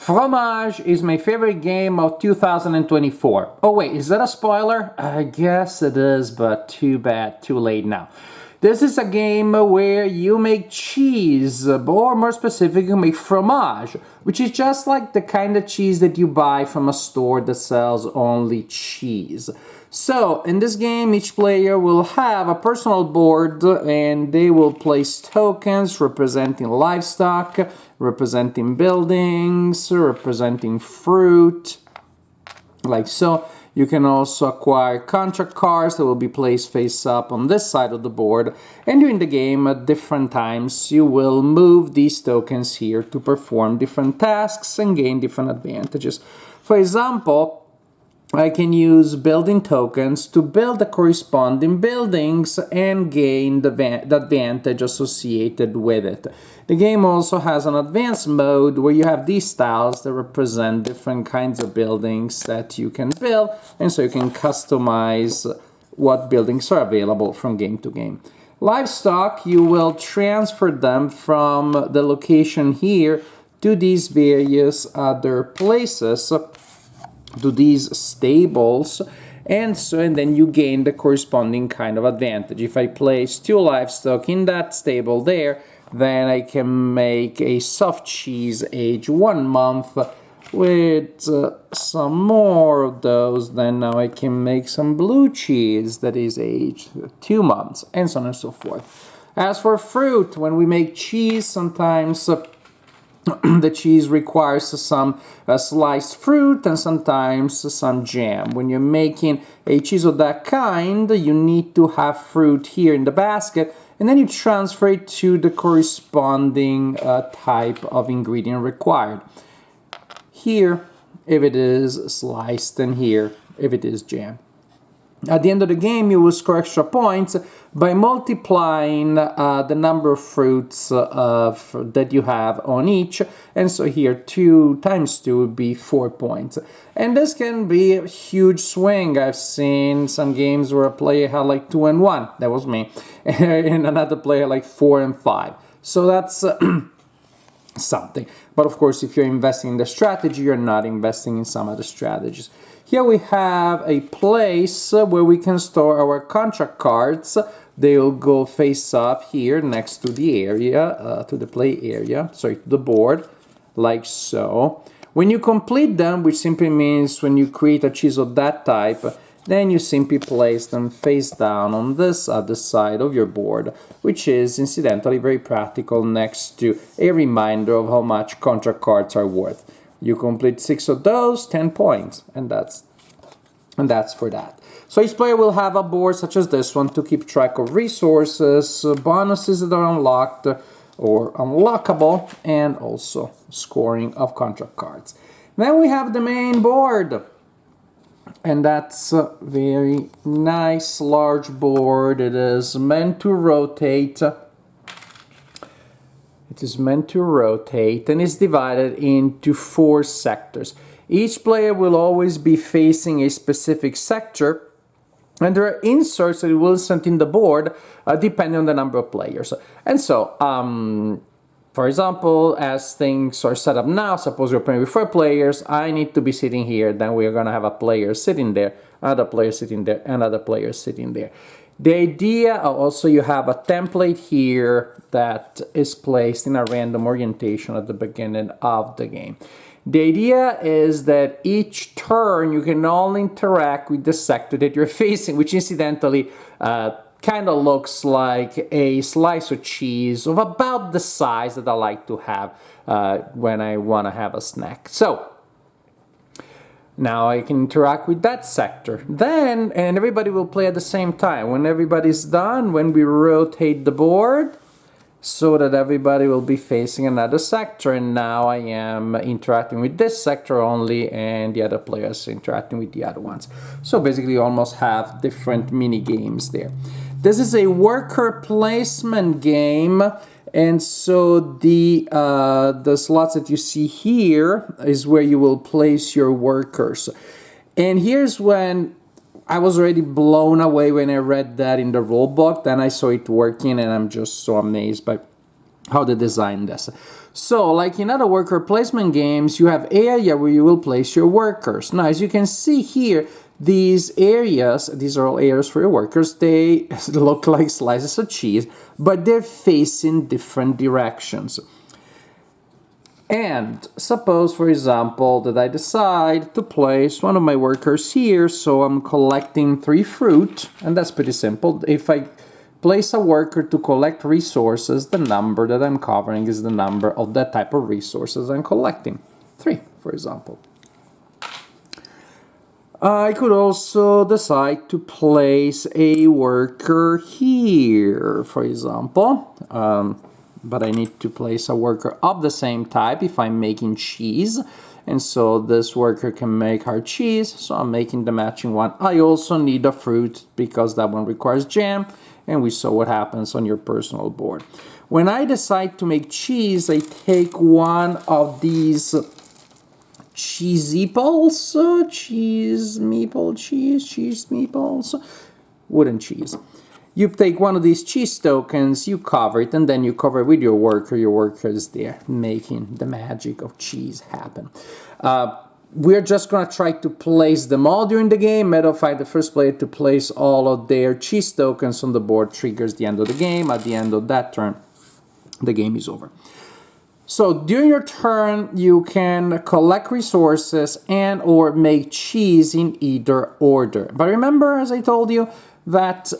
Fromage is my favorite game of 2024. Oh wait, is that a spoiler? I guess it is, but too bad, too late now. This is a game where you make cheese, or more specifically, you make fromage, which is just like the kind of cheese that you buy from a store that sells only cheese. So, in this game, each player will have a personal board and they will place tokens representing livestock, representing buildings, representing fruit, like so. You can also acquire contract cards that will be placed face up on this side of the board. And during the game, at different times, you will move these tokens here to perform different tasks and gain different advantages. For example, I can use building tokens to build the corresponding buildings and gain the advantage associated with it. The game also has an advanced mode where you have these tiles that represent different kinds of buildings that you can build, and so you can customize what buildings are available from game to game. Livestock, you will transfer them from the location here to these various other places, to these stables, and then you gain the corresponding kind of advantage. If I place 2 livestock in that stable there, then I can make a soft cheese age 1 month with some more of those. Then now I can make some blue cheese that is aged 2 months, and so on and so forth. As for fruit, when we make cheese, sometimes the cheese requires some sliced fruit and sometimes some jam. When you're making a cheese of that kind, you need to have fruit here in the basket, and then you transfer it to the corresponding type of ingredient required. Here, if it is sliced, and here, if it is jam. At the end of the game, you will score extra points by multiplying the number of fruits that you have on each. And so here, 2 times 2 would be 4 points. And this can be a huge swing. I've seen some games where a player had like 2 and 1. That was me. And another player like 4 and 5. So that's something. But of course, if you're investing in the strategy, you're not investing in some other strategies. Here we have a place where we can store our contract cards. They'll go face up here next to the area, to the play area, sorry, to the board, like so. When you complete them, which simply means when you create a cheese of that type, then you simply place them face down on this other side of your board, which is incidentally very practical next to a reminder of how much contract cards are worth. You complete 6 of those, 10 points, and that's for that. So each player will have a board such as this one to keep track of resources, bonuses that are unlocked or unlockable, and also scoring of contract cards. Then we have the main board, and that's a very nice large board. It is meant to rotate. It is meant to rotate and is divided into 4 sectors. Each player will always be facing a specific sector, and there are inserts that will insert in the board depending on the number of players. And so, for example, as things are set up now, suppose we're playing with 4 players, I need to be sitting here, then we're going to have a player sitting there, another player sitting there, another player sitting there. The idea, also you have a template here that is placed in a random orientation at the beginning of the game. The idea is that each turn you can only interact with the sector that you're facing, which incidentally kind of looks like a slice of cheese of about the size that I like to have when I want to have a snack. So now I can interact with that sector. Then, and everybody will play at the same time. When everybody's done, when we rotate the board, so that everybody will be facing another sector, and now I am interacting with this sector only, and the other players interacting with the other ones. So basically you almost have different mini games there. This is a worker placement game, and so the slots that you see here is where you will place your workers. And here's when I was already blown away when I read that in the rule book. Then I saw it working, and I'm just so amazed by how they designed this. So, like in other worker placement games, you have area where you will place your workers. Now, as you can see here, these areas, these are all areas for your workers, they look like slices of cheese, but they're facing different directions. And suppose, for example, that I decide to place one of my workers here, so I'm collecting 3 fruit, and that's pretty simple. If I place a worker to collect resources, the number that I'm covering is the number of that type of resources I'm collecting. 3, for example. I could also decide to place a worker here, for example. But I need to place a worker of the same type if I'm making cheese. And so this worker can make hard cheese, so I'm making the matching one. I also need a fruit because that one requires jam, and we saw what happens on your personal board. When I decide to make cheese, I take one of these cheese meeples, wooden cheese. You take one of these cheese tokens, you cover it, and then you cover it with your worker. Your worker is there, making the magic of cheese happen. We're just going to try to place them all during the game. Matter of fact, the first player to place all of their cheese tokens on the board triggers the end of the game. At the end of that turn, the game is over. So during your turn, you can collect resources and or make cheese in either order. But remember, as I told you, that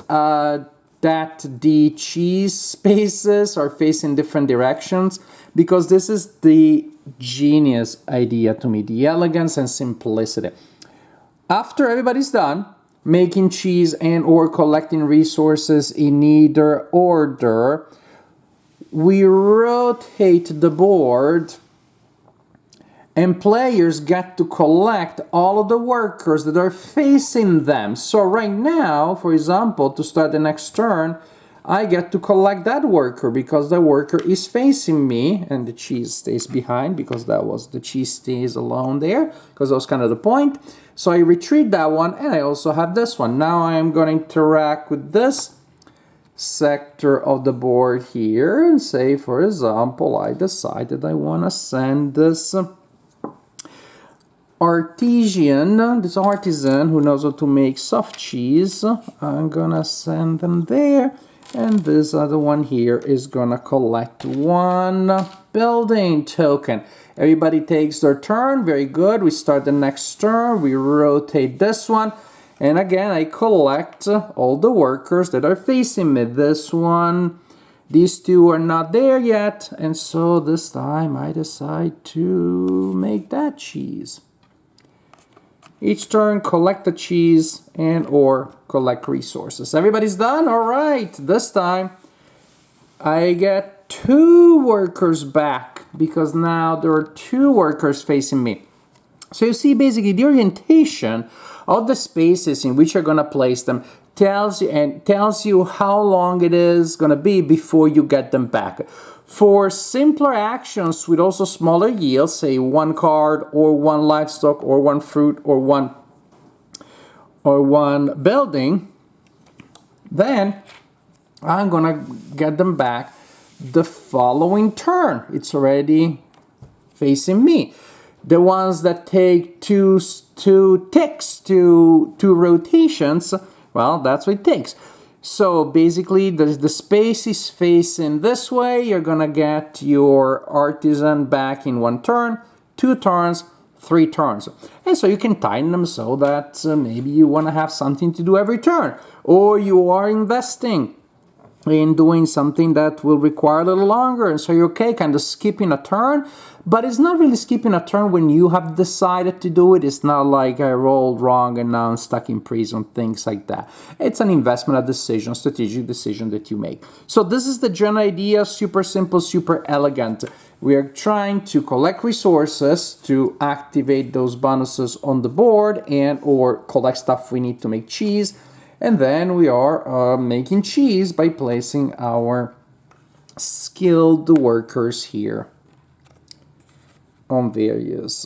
the cheese spaces are facing different directions, because this is the genius idea to me, the elegance and simplicity. After everybody's done making cheese and or collecting resources in either order, we rotate the board and players get to collect all of the workers that are facing them. So right now, for example, to start the next turn, I get to collect that worker because the worker is facing me, and the cheese stays behind because the cheese stays alone there, because that was kind of the point. So I retreat that one, and I also have this one. Now I am going to interact with this sector of the board here and say, for example, I decided I want to send this artisan who knows how to make soft cheese. I'm gonna send them there, and this other one here is gonna collect 1 building token. Everybody takes their turn. Very good. We start the next turn. We rotate this one, and again I collect all the workers that are facing me. This one, these 2 are not there yet, and so this time I decide to make that cheese. Each turn, collect the cheese and or collect resources. Everybody's done? All right. This time, I get 2 workers back because now there are 2 workers facing me. So you see, basically, the orientation of the spaces in which you're going to place them tells you how long it is going to be before you get them back. For simpler actions with also smaller yields, say 1 card or 1 livestock or 1 fruit or one building, then I'm gonna get them back the following turn. It's already facing me. The ones that take two ticks, two rotations, well, that's what it takes. So basically, the space is facing this way. You're gonna get your artisan back in 1 turn, 2 turns, 3 turns. And so you can time them so that maybe you wanna have something to do every turn, or you are investing in doing something that will require a little longer, and so you're okay kind of skipping a turn. But it's not really skipping a turn when you have decided to do it. It's not like I rolled wrong and now I'm stuck in prison, things like that. It's an investment, a decision, strategic decision that you make. So this is the general idea, super simple, super elegant. We are trying to collect resources to activate those bonuses on the board and or collect stuff we need to make cheese. And then we are making cheese by placing our skilled workers here on various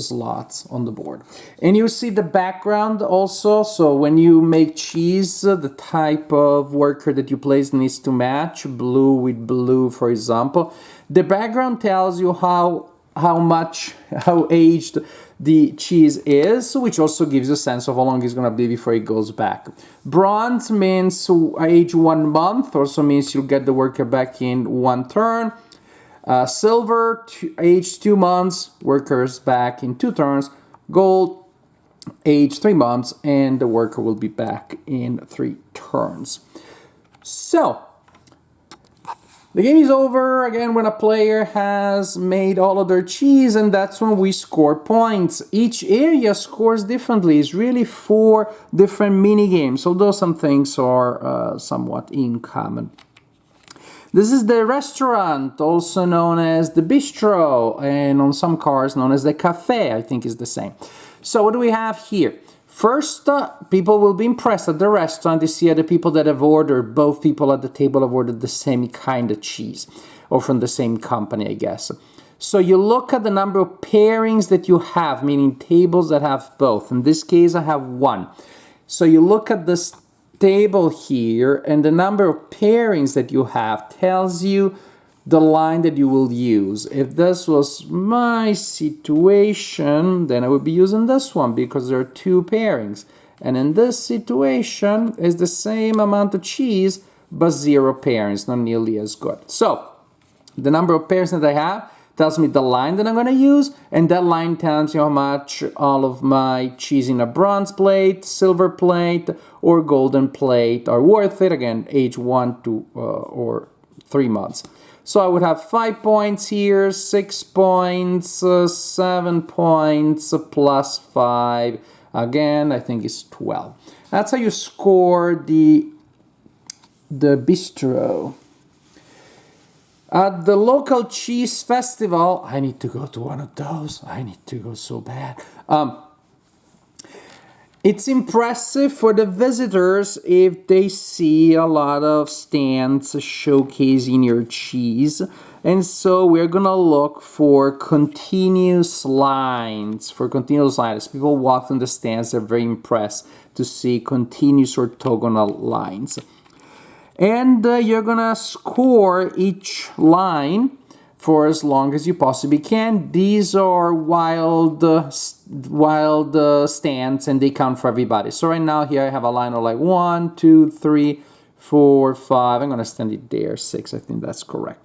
slots on the board. And you see the background also. So when you make cheese, the type of worker that you place needs to match blue with blue, for example. The background tells you how aged the cheese is, which also gives you a sense of how long it's going to be before it goes back. Bronze means age 1 month, also means you'll get the worker back in 1 turn. Silver, age 2 months, workers back in 2 turns. Gold, age 3 months, and the worker will be back in 3 turns. So, the game is over again when a player has made all of their cheese, and that's when we score points. Each area scores differently. It's really 4 different mini games, although some things are somewhat in common. This is the restaurant, also known as the Bistro, and on some cars known as the cafe, I think is the same. So what do we have here? First, people will be impressed at the restaurant to see the people that have ordered, both people at the table have ordered the same kind of cheese, or from the same company, I guess. So you look at the number of pairings that you have, meaning tables that have both. In this case, I have 1. So you look at this table here, and the number of pairings that you have tells you the line that you will use. If this was my situation, then I would be using this one because there are 2 pairings. And in this situation, it's the same amount of cheese, but 0 pairings, not nearly as good. So, the number of pairings that I have tells me the line that I'm going to use, and that line tells you how much all of my cheese in a bronze plate, silver plate, or golden plate are worth it. Again, age 1 to or 3 months. So I would have 5 points here, 6 points, 7 points, plus 5. Again, I think it's 12. That's how you score the bistro. At the local cheese festival, I need to go to one of those. I need to go so bad. It's impressive for the visitors if they see a lot of stands showcasing your cheese. And so we're going to look for continuous lines. People walk on the stands, they're very impressed to see continuous orthogonal lines. And you're gonna score each line for as long as you possibly can. These are wild stands, and they count for everybody. So right now here I have a line of like 1, 2, 3, 4, 5. I'm gonna stand it there, 6. I think that's correct.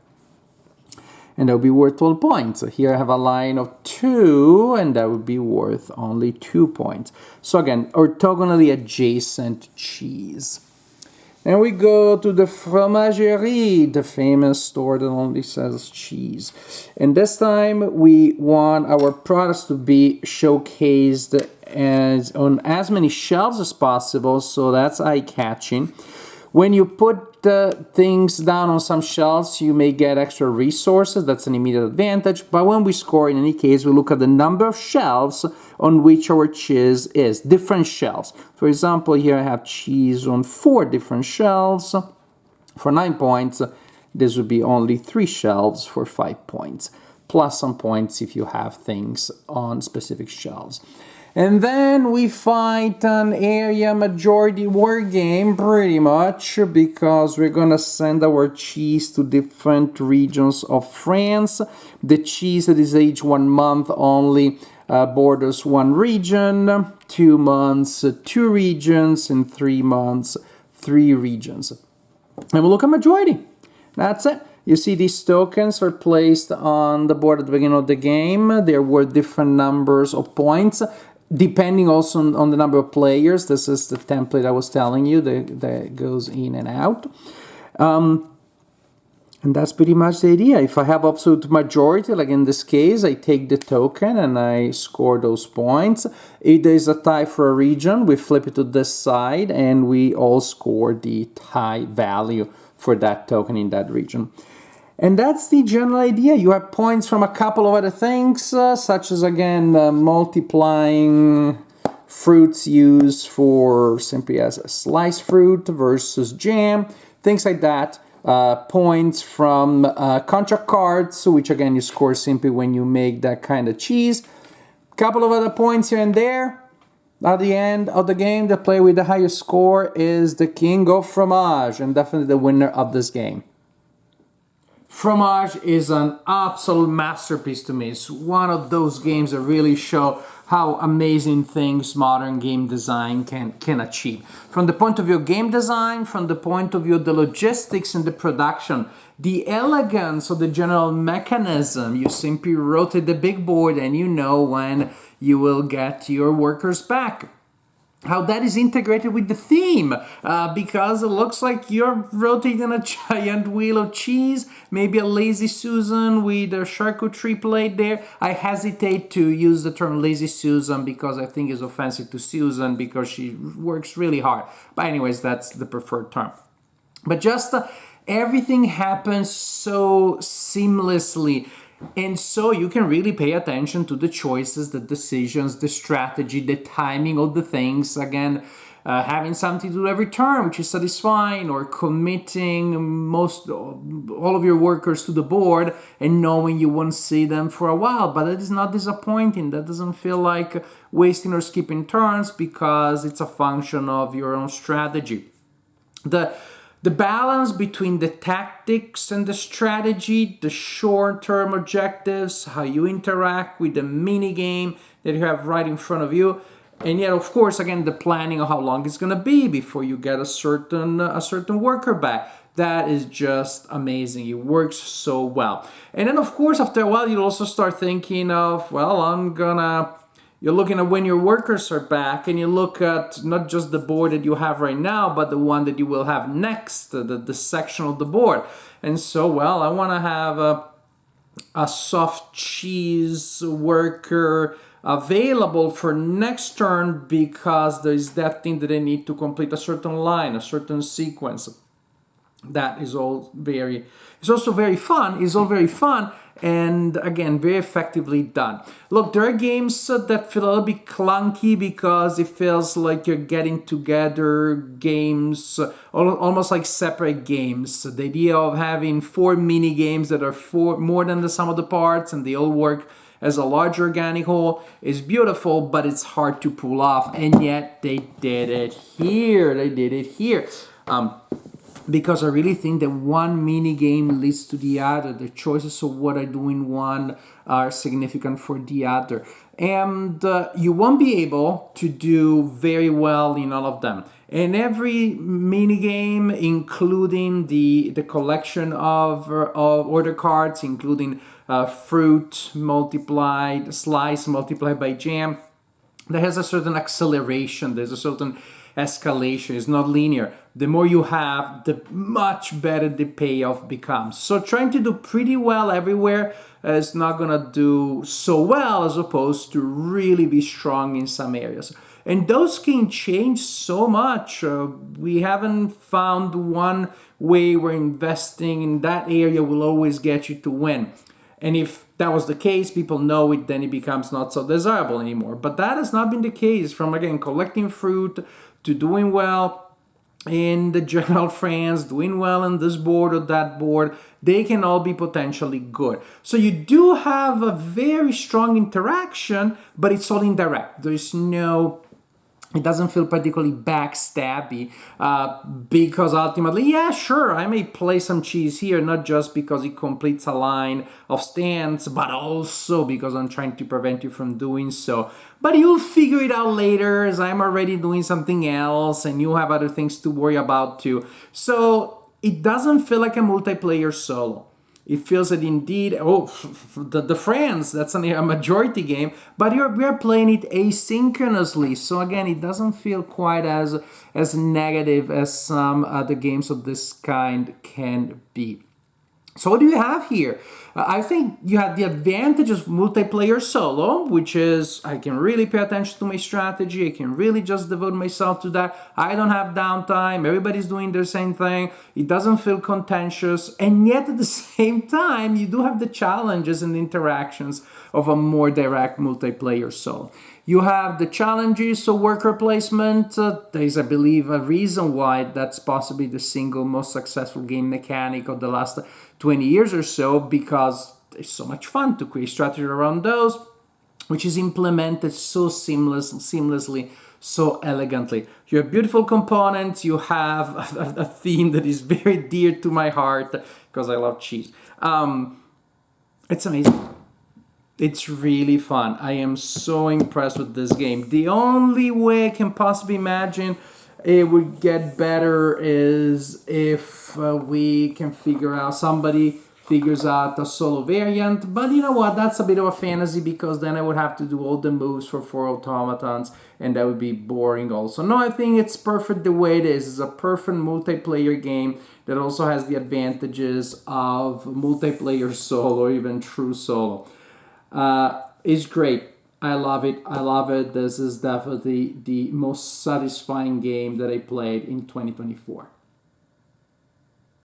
And that would be worth 12 points. So here I have a line of 2, and that would be worth only 2 points. So again, orthogonally adjacent cheese. And we go to the Fromagerie, the famous store that only sells cheese. And this time we want our products to be showcased on as many shelves as possible, so that's eye-catching. When you put things down on some shelves, you may get extra resources. That's an immediate advantage. But when we score, in any case, we look at the number of shelves on which our cheese is. Different shelves. For example, here I have cheese on 4 different shelves. For 9 points, this would be only 3 shelves for 5 points. Plus some points if you have things on specific shelves. And then we fight an area majority war game, pretty much, because we're gonna send our cheese to different regions of France. The cheese that is aged 1 month only borders 1 region, 2 months, 2 regions, and 3 months, 3 regions. And we'll look at majority. That's it. You see these tokens are placed on the board at the beginning of the game. There were different numbers of points, depending also on the number of players. This is the template I was telling you that goes in and out. And that's pretty much the idea. If I have absolute majority, like in this case, I take the token and I score those points. If there is a tie for a region, we flip it to this side and we all score the tie value for that token in that region. And that's the general idea. You have points from a couple of other things, such as, again, multiplying fruits used for simply as a sliced fruit versus jam, things like that. Points from contract cards, which again you score simply when you make that kind of cheese. Couple of other points here and there. At the end of the game, the player with the highest score is the king of Fromage, and definitely the winner of this game. Fromage is an absolute masterpiece to me. It's one of those games that really show how amazing things modern game design can achieve. From the point of view of game design, from the point of view of the logistics and the production, the elegance of the general mechanism. You simply rotate the big board and you know when you will get your workers back. How that is integrated with the theme, because it looks like you're rotating a giant wheel of cheese, maybe a lazy Susan with a charcuterie plate there. I hesitate to use the term lazy Susan because I think it's offensive to Susan because she works really hard. But anyways, that's the preferred term. But just everything happens so seamlessly. And so you can really pay attention to the choices, the decisions, the strategy, the timing of the things. Again, having something to do every turn, which is satisfying, or committing all of your workers to the board and knowing you won't see them for a while. But that is not disappointing. That doesn't feel like wasting or skipping turns because it's a function of your own strategy. The balance between the tactics and the strategy, the short-term objectives, how you interact with the mini game that you have right in front of you, and yet, of course, again, the planning of how long it's going to be before you get a certain worker back. That is just amazing. It works so well. And then, of course, after a while, you'll also start thinking of, well, you're looking at when your workers are back, and you look at not just the board that you have right now, but the one that you will have next, the section of the board. And so, well, I want to have a soft cheese worker available for next turn because there's that thing that I need to complete a certain line, a certain sequence. That is all it's also very fun. It's all very fun. And again, very effectively done. Look, there are games that feel a little bit clunky because it feels like you're getting together games, almost like separate games. The idea of having 4 mini games that are more than the sum of the parts and they all work as a large organic whole is beautiful, but it's hard to pull off. And yet they did it here. Because I really think that one mini game leads to the other. The choices of what I do in one are significant for the other. And you won't be able to do very well in all of them. In every mini game, including the collection of order cards, including fruit multiplied, slice multiplied by jam, there has a certain acceleration, there's a certain escalation. It's not linear. The more you have, the much better the payoff becomes. So trying to do pretty well everywhere is not going to do so well as opposed to really be strong in some areas. And those can change so much. We haven't found one way where investing in that area will always get you to win. And if that was the case, people know it, then it becomes not so desirable anymore. But that has not been the case from, again, collecting fruit to doing well in the general France, doing well on this board or that board. They can all be potentially good. So you do have a very strong interaction, but it's all indirect. It doesn't feel particularly backstabby because ultimately, yeah, sure, I may play some cheese here, not just because it completes a line of stands, but also because I'm trying to prevent you from doing so. But you'll figure it out later as I'm already doing something else and you have other things to worry about too. So it doesn't feel like a multiplayer solo. It feels that indeed, the France, that's a majority game, but we are playing it asynchronously. So again, it doesn't feel quite as negative as some other games of this kind can be. So what do you have here? I think you have the advantage of multiplayer solo, which is I can really pay attention to my strategy. I can really just devote myself to that. I don't have downtime. Everybody's doing their same thing. It doesn't feel contentious. And yet at the same time, you do have the challenges and the interactions of a more direct multiplayer solo. You have the challenges of worker placement. There's, I believe, a reason why that's possibly the single most successful game mechanic of the last 20 years or so, because it's so much fun to create strategy around those. which is implemented so seamlessly, so elegantly. You have beautiful components. You have a theme that is very dear to my heart because I love cheese. It's amazing. It's really fun. I am so impressed with this game. The only way I can possibly imagine it would get better is if we can figure out, somebody figures out a solo variant. But you know what? That's a bit of a fantasy because then I would have to do all the moves for 4 automatons and that would be boring also. No, I think it's perfect the way it is. It's a perfect multiplayer game that also has the advantages of multiplayer solo, or even true solo. It's great. I love it. I love it. This is definitely the most satisfying game that I played in 2024.